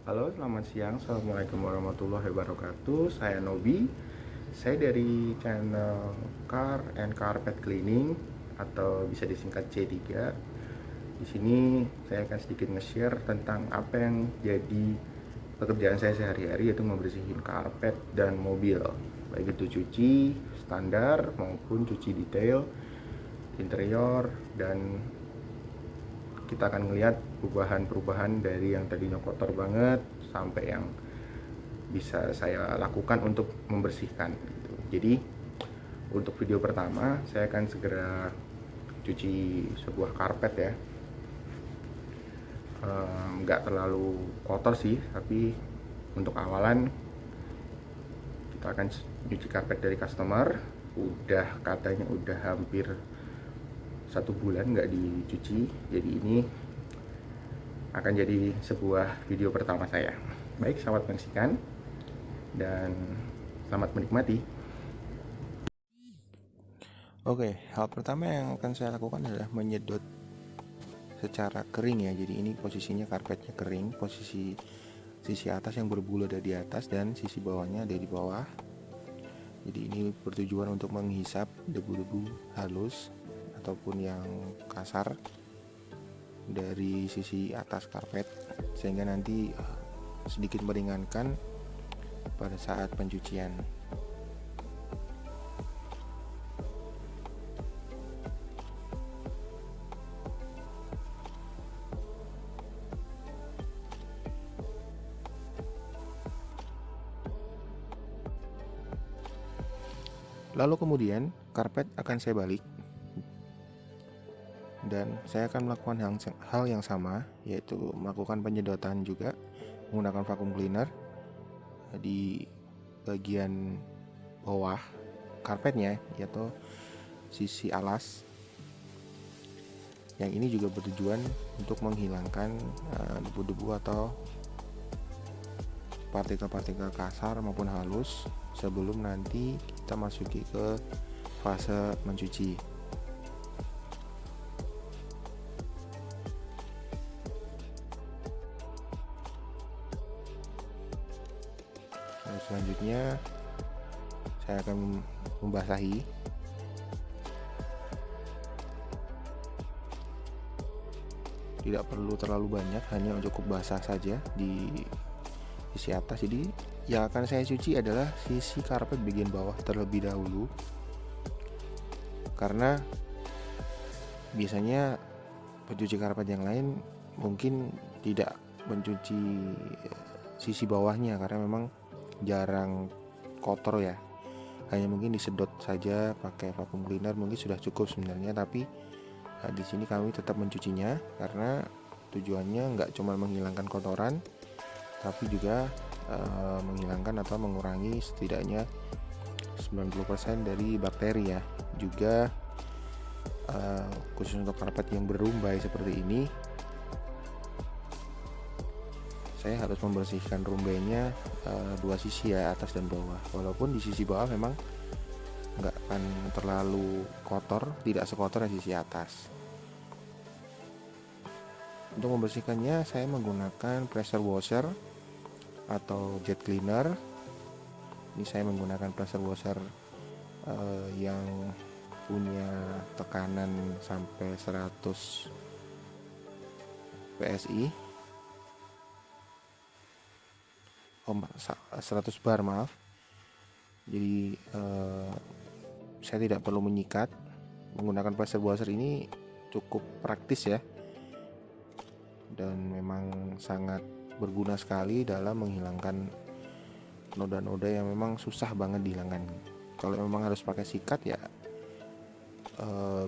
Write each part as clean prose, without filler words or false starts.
Halo, selamat siang. Assalamualaikum warahmatullahi wabarakatuh. Saya Nobi. Saya dari channel Car and Carpet Cleaning atau bisa disingkat C3. Di sini saya akan sedikit nge-share tentang apa yang jadi pekerjaan saya sehari-hari, yaitu membersihin karpet dan mobil. Baik itu cuci standar maupun cuci detail, interior, dan kita akan melihat perubahan-perubahan dari yang tadinya kotor banget sampai yang bisa saya lakukan untuk membersihkan gitu. Jadi untuk video pertama saya akan segera cuci sebuah karpet ya. Nggak terlalu kotor sih, tapi untuk awalan kita akan cuci karpet dari customer. Katanya udah hampir 1 bulan nggak dicuci, jadi ini akan jadi sebuah video pertama saya. Baik, selamat menyaksikan dan selamat menikmati. Oke, hal pertama yang akan saya lakukan adalah menyedot secara kering ya. Jadi ini posisinya karpetnya kering, posisi sisi atas yang berbulu ada di atas dan sisi bawahnya ada di bawah. Jadi ini bertujuan untuk menghisap debu-debu halus ataupun yang kasar dari sisi atas karpet, sehingga nanti sedikit meringankan pada saat pencucian. Lalu kemudian karpet akan saya balik dan saya akan melakukan hal yang sama, yaitu melakukan penyedotan juga menggunakan vacuum cleaner di bagian bawah karpetnya, yaitu sisi alas. Yang ini juga bertujuan untuk menghilangkan debu-debu atau partikel-partikel kasar maupun halus sebelum nanti kita masuki ke fase mencuci. Lalu selanjutnya saya akan membasahi. Tidak perlu terlalu banyak, hanya cukup basah saja di sisi atas. Jadi yang akan saya cuci adalah sisi karpet bagian bawah terlebih dahulu, karena biasanya pencuci karpet yang lain mungkin tidak mencuci sisi bawahnya karena memang jarang kotor ya, hanya mungkin disedot saja pakai vacuum cleaner mungkin sudah cukup sebenarnya. Tapi di sini kami tetap mencucinya karena tujuannya nggak cuma menghilangkan kotoran, tapi juga menghilangkan atau mengurangi setidaknya 90% dari bakteri ya. Juga khusus untuk karpet yang berumbai seperti ini, saya harus membersihkan rumbainya dua sisi ya, atas dan bawah. Walaupun di sisi bawah memang nggak akan terlalu kotor, tidak sekotor yang sisi atas. Untuk membersihkannya saya menggunakan pressure washer atau jet cleaner. Ini saya menggunakan pressure washer yang punya tekanan sampai 100 PSI, 100 bar maaf. Jadi saya tidak perlu menyikat. Menggunakan pressure washer ini cukup praktis ya, dan memang sangat berguna sekali dalam menghilangkan noda-noda yang memang susah banget dihilangkan. Kalau memang harus pakai sikat ya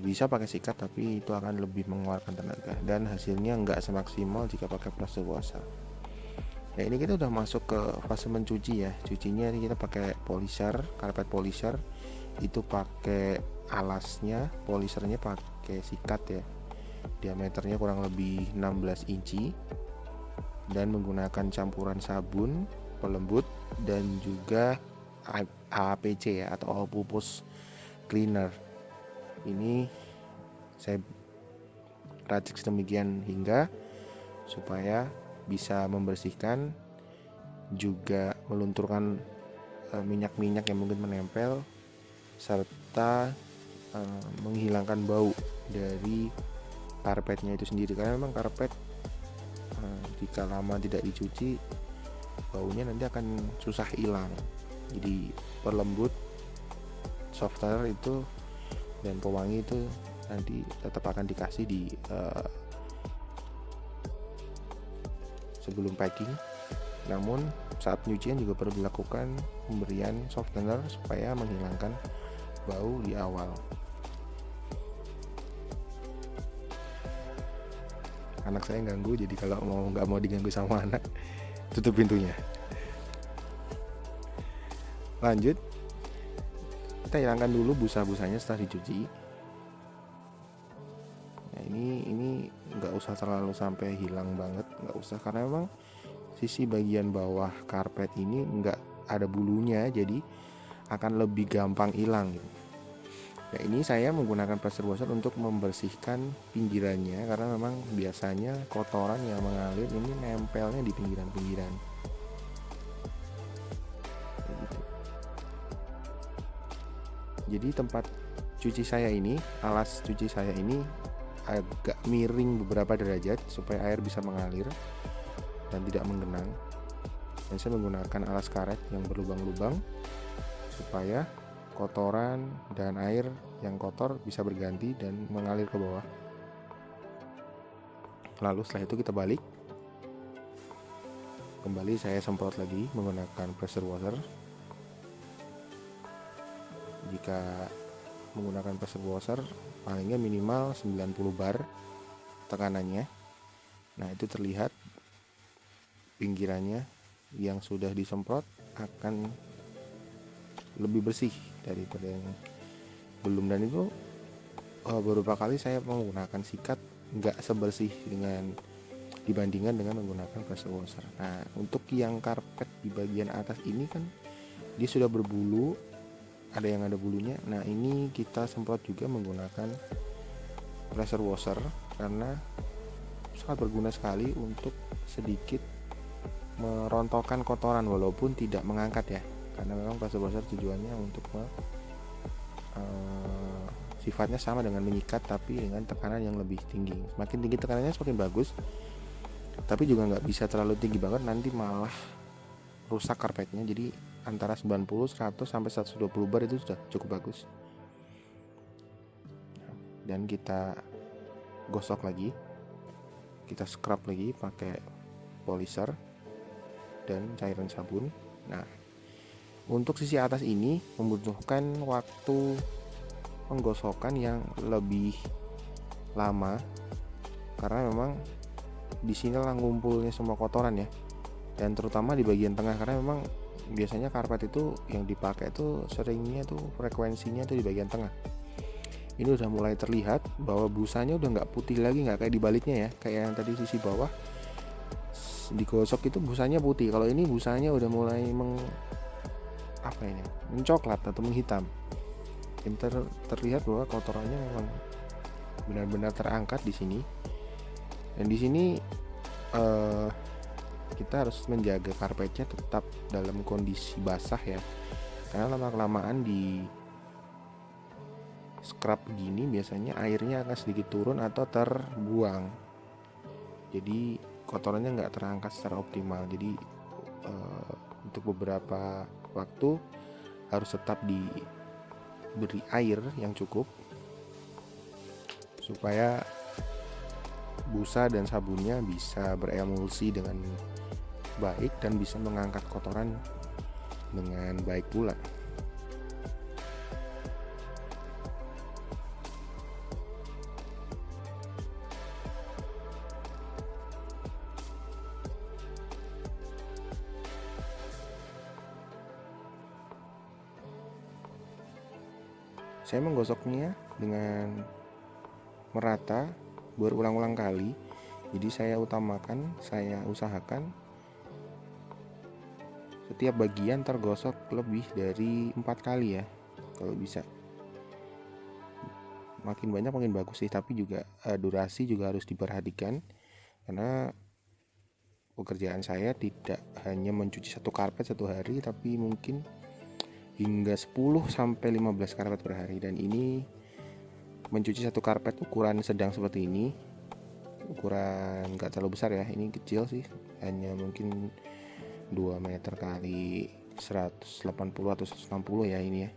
bisa pakai sikat, tapi itu akan lebih mengeluarkan tenaga dan hasilnya nggak semaksimal jika pakai pressure washer. Ya, ini kita udah masuk ke fase mencuci ya. Cucinya ini kita pakai polisher, karpet polisher. Itu pakai alasnya, polishernya pakai sikat ya. Diameternya kurang lebih 16 inci dan menggunakan campuran sabun pelembut dan juga APC ya, atau all purpose cleaner. Ini saya racik sedemikian hingga supaya bisa membersihkan juga melunturkan minyak-minyak yang mungkin menempel, serta menghilangkan bau dari karpetnya itu sendiri. Karena memang karpet jika lama tidak dicuci, baunya nanti akan susah hilang. Jadi pelembut, softener itu dan pewangi itu nanti tetap akan dikasih di sebelum packing. Namun saat penyucian juga perlu dilakukan pemberian softener supaya menghilangkan bau di awal. Anak saya ganggu, jadi kalau nggak mau diganggu sama anak, tutup pintunya. Lanjut, kita hilangkan dulu busa-busanya setelah dicuci. Nah, ini nggak usah terlalu sampai hilang banget, nggak usah, karena memang sisi bagian bawah karpet ini nggak ada bulunya, jadi akan lebih gampang hilang gitu. Nah, ini saya menggunakan pressure washer untuk membersihkan pinggirannya, karena memang biasanya kotoran yang mengalir ini nempelnya di pinggiran-pinggiran. Gitu. Jadi tempat cuci saya ini, alas cuci saya ini agak miring beberapa derajat supaya air bisa mengalir dan tidak menggenang. Dan saya menggunakan alas karet yang berlubang-lubang supaya kotoran dan air yang kotor bisa berganti dan mengalir ke bawah. Lalu setelah itu kita balik. Kembali saya semprot lagi menggunakan pressure washer. Jika menggunakan pressure washer, palingnya minimal 90 bar tekanannya. Nah, itu terlihat pinggirannya yang sudah disemprot akan lebih bersih daripada yang belum. Dan itu beberapa kali saya menggunakan sikat nggak sebersih dibandingkan dengan menggunakan pressure washer. Nah, untuk yang karpet di bagian atas ini kan dia sudah berbulu, ada yang ada bulunya. Nah, ini kita semprot juga menggunakan pressure washer karena sangat berguna sekali untuk sedikit merontokkan kotoran walaupun tidak mengangkat ya. Karena memang pressure washer tujuannya untuk sifatnya sama dengan menyikat, tapi dengan tekanan yang lebih tinggi. Semakin tinggi tekanannya semakin bagus, tapi juga nggak bisa terlalu tinggi banget, nanti malah rusak karpetnya. Jadi antara 90, 100 sampai 120 bar itu sudah cukup bagus. Dan kita gosok lagi, kita scrub lagi pakai polisher dan cairan sabun. Nah, untuk sisi atas ini membutuhkan waktu penggosokan yang lebih lama karena memang di sinilah ngumpulnya semua kotoran ya, dan terutama di bagian tengah, karena memang biasanya karpet itu yang dipakai tuh seringnya tuh frekuensinya tuh di bagian tengah. Ini udah mulai terlihat bahwa busanya udah nggak putih lagi, nggak kayak di baliknya ya, kayak yang tadi sisi bawah digosok itu busanya putih. Kalau ini busanya udah mulai mencoklat atau menghitam. Terlihat bahwa kotorannya memang benar-benar terangkat di sini. Dan di sini kita harus menjaga karpetnya tetap dalam kondisi basah ya, karena lama-kelamaan di scrub begini biasanya airnya akan sedikit turun atau terbuang, jadi kotorannya nggak terangkat secara optimal. Jadi untuk beberapa waktu harus tetap diberi air yang cukup supaya busa dan sabunnya bisa beremulsi dengan baik dan bisa mengangkat kotoran dengan baik pula. Saya menggosoknya dengan merata berulang-ulang kali. Jadi saya usahakan setiap bagian tergosok lebih dari 4 kali ya, kalau bisa. Makin banyak makin bagus sih, tapi juga durasi juga harus diperhatikan, karena pekerjaan saya tidak hanya mencuci satu karpet satu hari, tapi mungkin hingga 10 sampai 15 karpet per hari. Dan ini mencuci satu karpet ukuran sedang seperti ini, ukuran nggak terlalu besar ya, ini kecil sih, hanya mungkin 2 meter kali 180 atau 160 ya ini ya.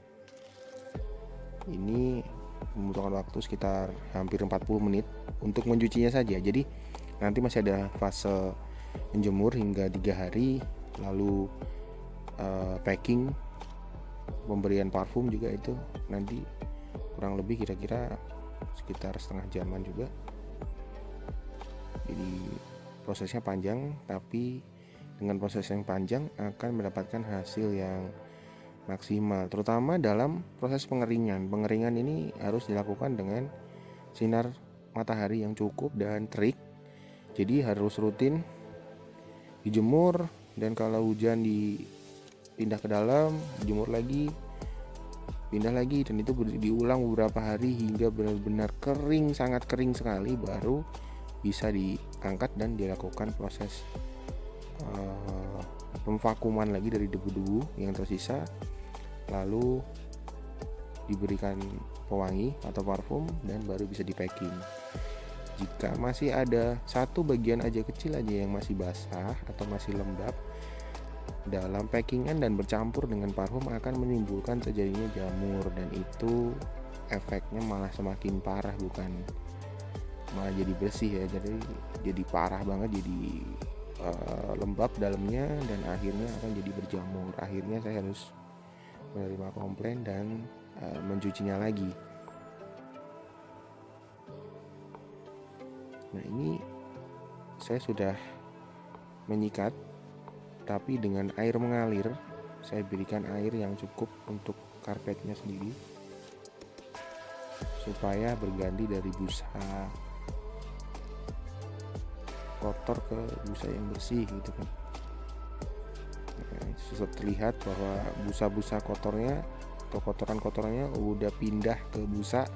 Ini membutuhkan waktu sekitar hampir 40 menit untuk mencucinya saja. Jadi nanti masih ada fase menjemur hingga 3 hari, lalu packing, pemberian parfum juga, itu nanti kurang lebih kira-kira sekitar setengah jaman juga. Jadi prosesnya panjang, tapi dengan proses yang panjang akan mendapatkan hasil yang maksimal, terutama dalam proses pengeringan. Pengeringan ini harus dilakukan dengan sinar matahari yang cukup dan terik, jadi harus rutin dijemur, dan kalau hujan dipindah ke dalam, dijemur lagi, pindah lagi, dan itu diulang beberapa hari hingga benar-benar kering, sangat kering sekali, baru bisa diangkat dan dilakukan proses pemvakuman lagi dari debu-debu yang tersisa, lalu diberikan pewangi atau parfum, dan baru bisa dipacking. Jika masih ada satu bagian aja kecil aja yang masih basah atau masih lembab dalam packingan dan bercampur dengan parfum, akan menimbulkan terjadinya jamur, dan itu efeknya malah semakin parah, bukan malah jadi bersih ya, jadi parah banget, jadi lembab dalamnya, dan akhirnya akan jadi berjamur. Akhirnya saya harus menerima komplain dan mencucinya lagi. Nah, ini saya sudah menyikat, tapi dengan air mengalir. Saya berikan air yang cukup untuk karpetnya sendiri, supaya berganti dari busa kotor ke busa yang bersih gitu kan. Nah, sudah terlihat bahwa busa-busa kotornya atau kotoran-kotorannya udah pindah ke busa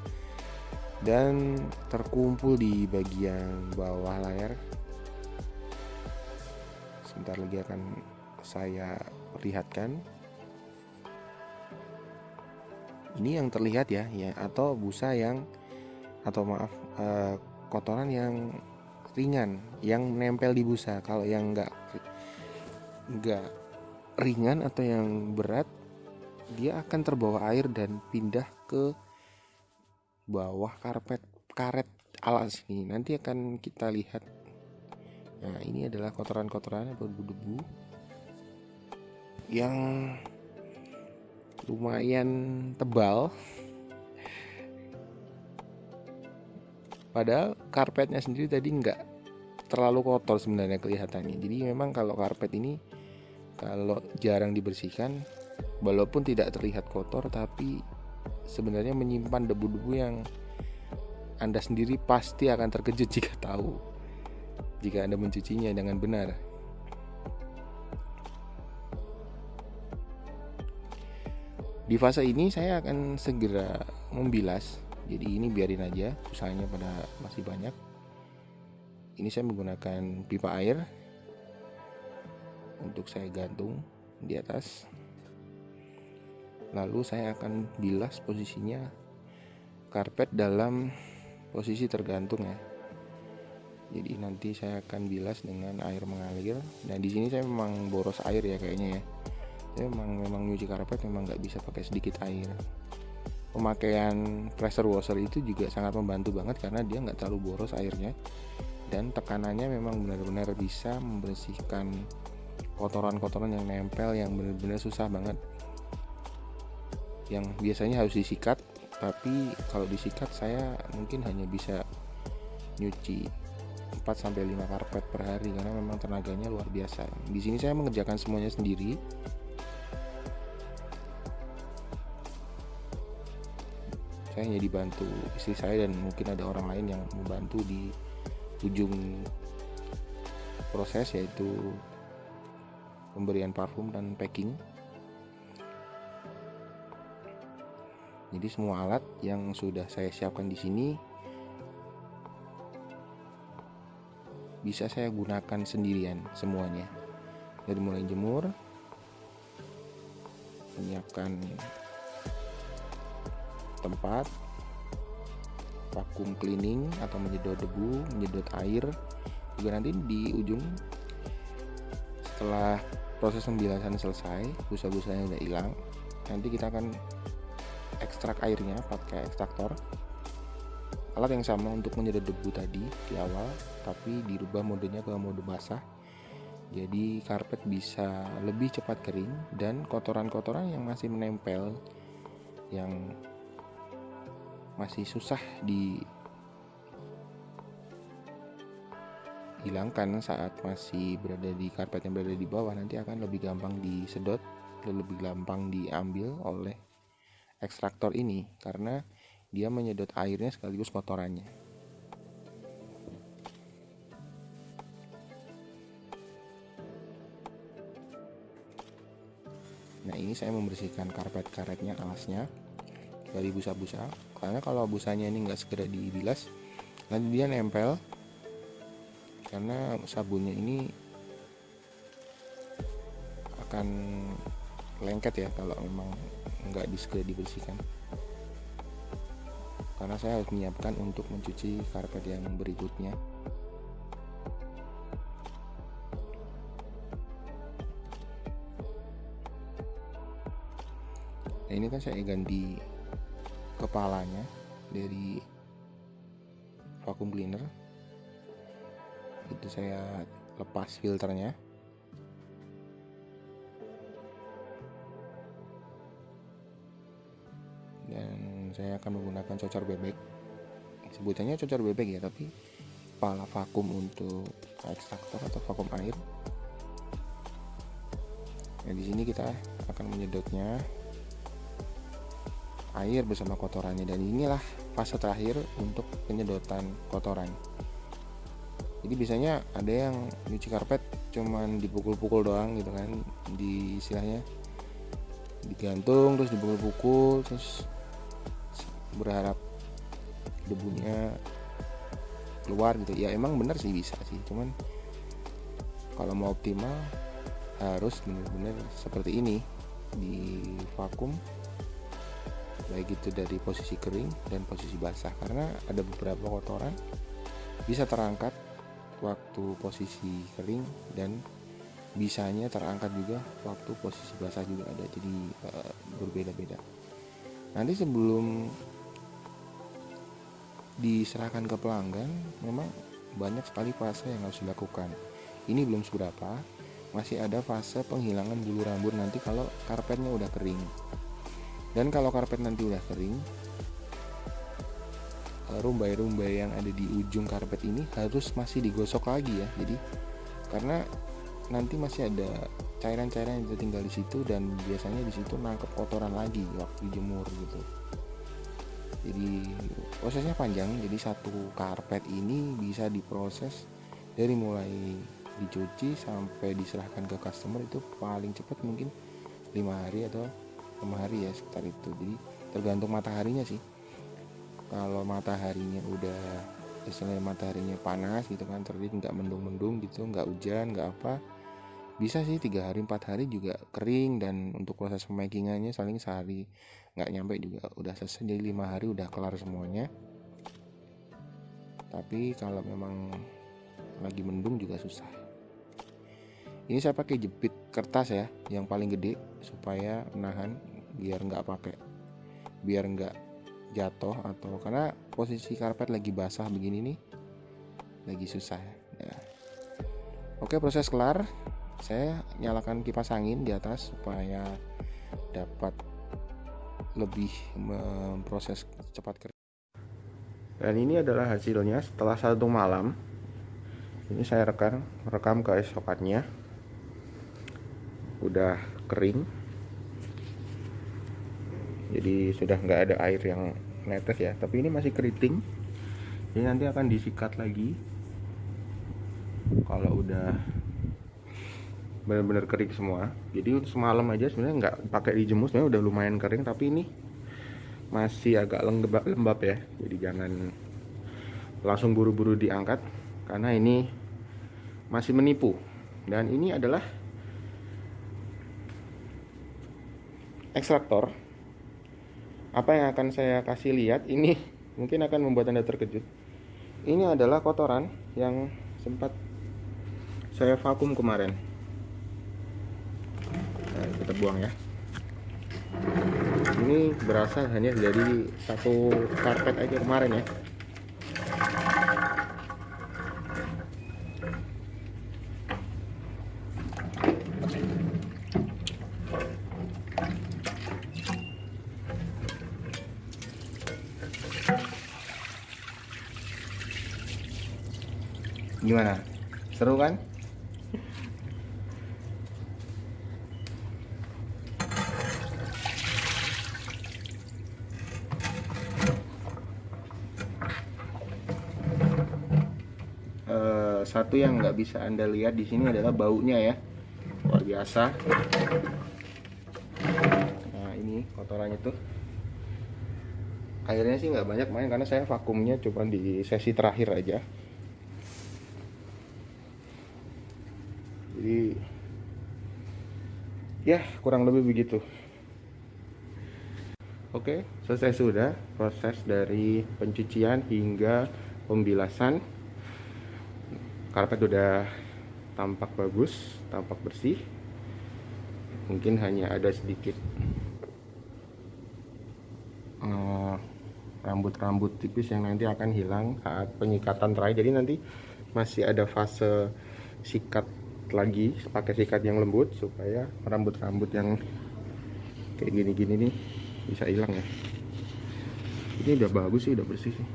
dan terkumpul di bagian bawah layar. Sebentar lagi akan saya perlihatkan. Ini yang terlihat ya, atau busa yang, atau maaf, kotoran yang ringan yang nempel di busa. Kalau yang enggak ringan atau yang berat, dia akan terbawa air dan pindah ke bawah karet alas ini. Nanti akan kita lihat. Nah, ini adalah kotoran-kotoran atau debu-debu yang lumayan tebal, padahal karpetnya sendiri tadi nggak terlalu kotor sebenarnya kelihatannya. Jadi memang kalau karpet ini kalau jarang dibersihkan, walaupun tidak terlihat kotor, tapi sebenarnya menyimpan debu-debu yang Anda sendiri pasti akan terkejut jika tahu, jika Anda mencucinya dengan benar. Di fase ini saya akan segera membilas. Jadi ini biarin aja, busanya pada masih banyak. Ini saya menggunakan pipa air untuk saya gantung di atas. Lalu saya akan bilas posisinya karpet dalam posisi tergantung ya. Jadi nanti saya akan bilas dengan air mengalir. Nah, di sini saya memang boros air ya kayaknya ya. Saya memang nyuci karpet memang nggak bisa pakai sedikit air. Pemakaian pressure washer itu juga sangat membantu banget karena dia nggak terlalu boros airnya, dan tekanannya memang benar-benar bisa membersihkan kotoran-kotoran yang nempel yang benar-benar susah banget, yang biasanya harus disikat. Tapi kalau disikat saya mungkin hanya bisa nyuci 4-5 karpet per hari karena memang tenaganya luar biasa. Di sini saya mengerjakan semuanya sendiri. Saya hanya dibantu istri saya dan mungkin ada orang lain yang membantu di ujung proses, yaitu pemberian parfum dan packing. Jadi semua alat yang sudah saya siapkan di sini bisa saya gunakan sendirian semuanya. Dari mulai jemur, menyiapkan tempat, vakum cleaning atau menyedot debu, menyedot air. Juga nanti di ujung setelah proses pembilasan selesai, busa-busanya udah hilang, nanti kita akan ekstrak airnya pakai ekstraktor. Alat yang sama untuk menyedot debu tadi di awal, tapi dirubah modenya ke mode basah. Jadi karpet bisa lebih cepat kering dan kotoran-kotoran yang masih menempel, yang masih susah dihilangkan saat masih berada di karpet yang berada di bawah, nanti akan lebih gampang disedot, lebih gampang diambil oleh ekstraktor ini karena dia menyedot airnya sekaligus kotorannya. Nah, ini saya membersihkan karpet karetnya, alasnya dari busa-busa, karena kalau busanya ini nggak segera dibilas nanti dia nempel, karena sabunnya ini akan lengket ya kalau memang nggak segera dibersihkan. Karena saya harus menyiapkan untuk mencuci karpet yang berikutnya. Nah, ini kan saya ganti kepalanya dari vacuum cleaner. Itu saya lepas filternya. Dan saya akan menggunakan cocor bebek. Sebutannya cocor bebek ya, tapi kepala vakum untuk ekstraktor atau vakum air. Nah, di sini kita akan menyedotnya air bersama kotorannya, dan inilah fase terakhir untuk penyedotan kotoran. Jadi biasanya ada yang nyuci karpet cuman dipukul-pukul doang gitu kan, di istilahnya digantung terus dipukul-pukul terus berharap debunya keluar gitu. Ya emang bener sih, bisa sih, cuman kalau mau optimal harus benar-benar seperti ini, di vakum baik itu dari posisi kering dan posisi basah, karena ada beberapa kotoran bisa terangkat waktu posisi kering dan bisanya terangkat juga waktu posisi basah juga ada, jadi berbeda-beda. Nanti sebelum diserahkan ke pelanggan memang banyak sekali fase yang harus dilakukan. Ini belum seberapa, masih ada fase penghilangan bulu rambut nanti kalau karpetnya udah kering. Dan kalau karpet nanti udah kering, rumbai-rumbai yang ada di ujung karpet ini harus masih digosok lagi ya. Jadi karena nanti masih ada cairan-cairan yang tertinggal di situ, dan biasanya di situ nangkep kotoran lagi waktu dijemur gitu. Jadi prosesnya panjang. Jadi satu karpet ini bisa diproses dari mulai dicuci sampai diserahkan ke customer itu paling cepat mungkin 5 hari atau 6 hari ya, sekitar itu. Jadi tergantung mataharinya sih. Kalau mataharinya udah istilahnya mataharinya panas gitu kan, terbit nggak mendung-mendung gitu, nggak hujan, nggak apa, bisa sih 3 hari 4 hari juga kering, dan untuk proses pemakingannya saling sehari nggak nyampe juga udah selesai. Jadi 5 hari udah kelar semuanya. Tapi kalau memang lagi mendung juga susah. Ini saya pakai jepit kertas ya, yang paling gede supaya menahan, biar nggak jatuh, atau karena posisi karpet lagi basah begini nih lagi susah ya. Oke, proses kelar. Saya nyalakan kipas angin di atas supaya dapat lebih memproses cepat kering. Dan ini adalah hasilnya setelah 1 malam. Ini saya rekam keesokannya, udah kering. Jadi sudah nggak ada air yang netes ya, tapi ini masih keriting. Ini nanti akan disikat lagi kalau udah benar-benar kering semua. Jadi semalam aja sebenarnya nggak pakai dijemur, sebenarnya udah lumayan kering, tapi ini masih agak lembab ya. Jadi jangan langsung buru-buru diangkat, karena ini masih menipu. Dan ini adalah ekstraktor. Apa yang akan saya kasih lihat ini mungkin akan membuat Anda terkejut. Ini adalah kotoran yang sempat saya vakum kemarin. Nah, kita buang ya. Ini berasal hanya dari satu karpet aja kemarin ya. Gimana? Seru kan? Satu yang nggak bisa Anda lihat di sini adalah baunya ya, luar biasa. Nah ini kotorannya tuh, airnya sih nggak banyak main karena saya vakumnya cuma di sesi terakhir aja. Jadi ya kurang lebih begitu. Oke, selesai sudah proses dari pencucian hingga pembilasan. Karpet udah tampak bagus, tampak bersih. Mungkin hanya ada sedikit rambut-rambut tipis yang nanti akan hilang saat penyikatan terakhir. Jadi nanti masih ada fase sikat lagi, pakai sikat yang lembut supaya rambut-rambut yang kayak gini-gini nih bisa hilang ya. Ini udah bagus sih, udah bersih sih.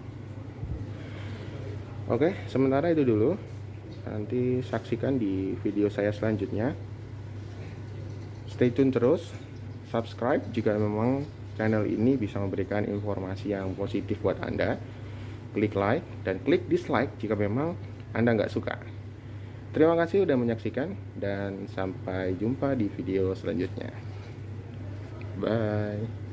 Oke, sementara itu dulu. Nanti saksikan di video saya selanjutnya. Stay tune terus, subscribe jika memang channel ini bisa memberikan informasi yang positif buat Anda. Klik like dan klik dislike jika memang Anda nggak suka. Terima kasih sudah menyaksikan dan sampai jumpa di video selanjutnya. Bye.